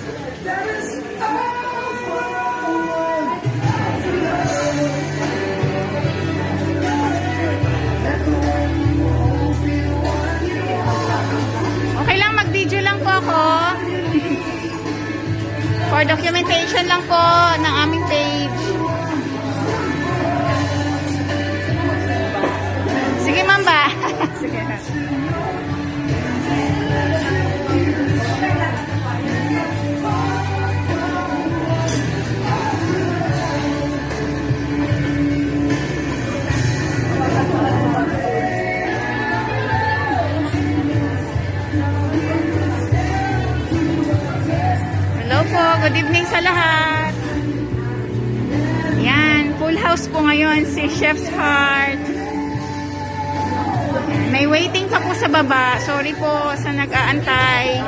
Okay lang, mag-video lang po ako. For documentation lang po ng aming page. Sige, ma'am ba? Sige. Hello po, good evening sa lahat. Yan, full house po ngayon si Chef's Heart. May waiting pa po sa baba. Sorry po sa nag-aantay.